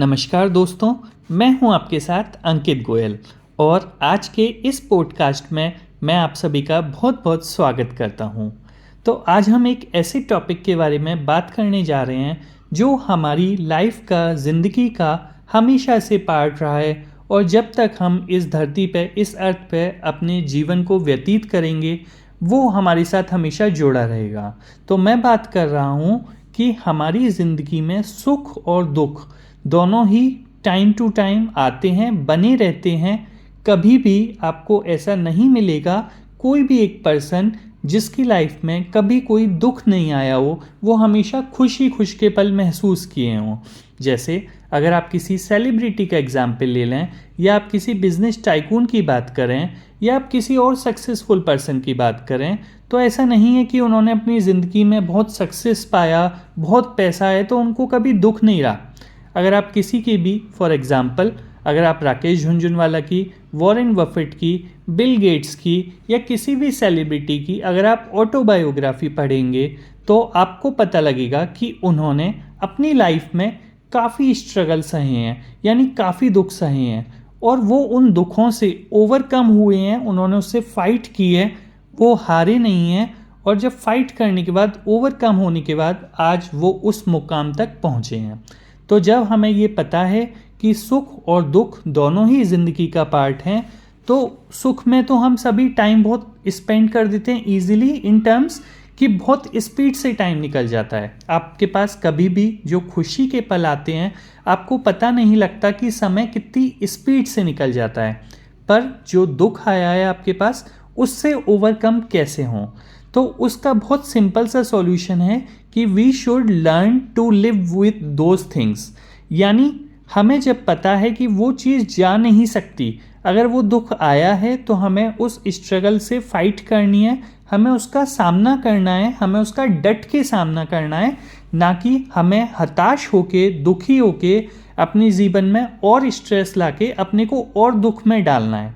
नमस्कार दोस्तों, मैं हूं आपके साथ अंकित गोयल और आज के इस पॉडकास्ट में मैं आप सभी का बहुत बहुत स्वागत करता हूं। तो आज हम एक ऐसे टॉपिक के बारे में बात करने जा रहे हैं जो हमारी लाइफ का, ज़िंदगी का हमेशा से पार्ट रहा है और जब तक हम इस धरती पे, इस अर्थ पे अपने जीवन को व्यतीत करेंगे वो हमारे साथ हमेशा जुड़ा रहेगा। तो मैं बात कर रहा हूँ कि हमारी ज़िंदगी में सुख और दुख दोनों ही टाइम टू टाइम आते हैं, बने रहते हैं। कभी भी आपको ऐसा नहीं मिलेगा कोई भी एक पर्सन जिसकी लाइफ में कभी कोई दुख नहीं आया हो, वो हमेशा खुशी खुश के पल महसूस किए हों। जैसे अगर आप किसी सेलिब्रिटी का एग्जाम्पल ले लें, या आप किसी बिजनेस टाइकून की बात करें, या आप किसी और सक्सेसफुल पर्सन की बात करें, तो ऐसा नहीं है कि उन्होंने अपनी ज़िंदगी में बहुत सक्सेस पाया, बहुत पैसा है तो उनको कभी दुख नहीं रहा। अगर आप किसी की भी फॉर एग्ज़ाम्पल अगर आप राकेश झुनझुनवाला की, वॉरेन बफेट की, बिल गेट्स की या किसी भी सेलिब्रिटी की अगर आप ऑटोबायोग्राफी पढ़ेंगे तो आपको पता लगेगा कि उन्होंने अपनी लाइफ में काफ़ी स्ट्रगल सहे हैं, यानी काफ़ी दुख सहे हैं और वो उन दुखों से ओवरकम हुए हैं, उन्होंने उससे फाइट की है, वो हारे नहीं हैं और जब फाइट करने के बाद, ओवरकम होने के बाद आज वो उस मुकाम तक पहुँचे हैं। तो जब हमें ये पता है कि सुख और दुख दोनों ही ज़िंदगी का पार्ट हैं, तो सुख में तो हम सभी टाइम बहुत स्पेंड कर देते हैं ईजिली, इन टर्म्स कि बहुत स्पीड से टाइम निकल जाता है। आपके पास कभी भी जो खुशी के पल आते हैं आपको पता नहीं लगता कि समय कितनी स्पीड से निकल जाता है, पर जो दुख आया है आपके पास उससे ओवरकम कैसे हों, तो उसका बहुत सिंपल सा सॉल्यूशन है कि we should learn to live with those things. यानी हमें जब पता है कि वो चीज़ जा नहीं सकती, अगर वो दुख आया है तो हमें उस स्ट्रगल से फाइट करनी है, हमें उसका सामना करना है, हमें उसका डट के सामना करना है, ना कि हमें हताश होके, दुखी होके अपने जीवन में और स्ट्रेस लाके अपने को और दुख में डालना है।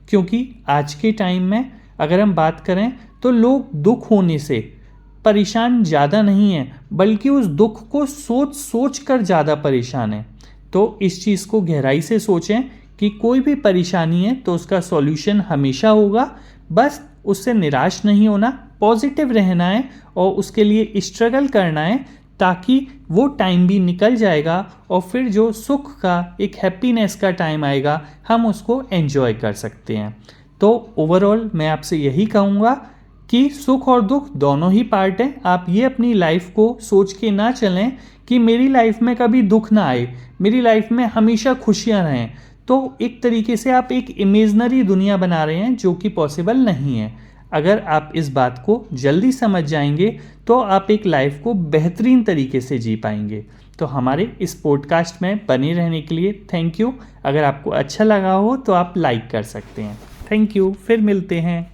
क्योंकि आज के टाइम में अगर हम बात करें तो लोग दुख होने से परेशान ज़्यादा नहीं हैं, बल्कि उस दुख को सोच सोच कर ज़्यादा परेशान हैं। तो इस चीज़ को गहराई से सोचें कि कोई भी परेशानी है तो उसका सॉल्यूशन हमेशा होगा, बस उससे निराश नहीं होना, पॉजिटिव रहना है और उसके लिए स्ट्रगल करना है, ताकि वो टाइम भी निकल जाएगा और फिर जो सुख का, एक हैप्पीनेस का टाइम आएगा, हम उसको एंजॉय कर सकते हैं। तो ओवरऑल मैं आपसे यही कहूँगा कि सुख और दुख दोनों ही पार्ट हैं। आप ये अपनी लाइफ को सोच के ना चलें कि मेरी लाइफ में कभी दुख ना आए, मेरी लाइफ में हमेशा खुशियाँ रहें। तो एक तरीके से आप एक इमेजनरी दुनिया बना रहे हैं जो कि पॉसिबल नहीं है। अगर आप इस बात को जल्दी समझ जाएंगे तो आप एक लाइफ को बेहतरीन तरीके से जी पाएंगे। तो हमारे इस पॉडकास्ट में बने रहने के लिए थैंक यू। अगर आपको अच्छा लगा हो तो आप लाइक कर सकते हैं। थैंक यू, फिर मिलते हैं।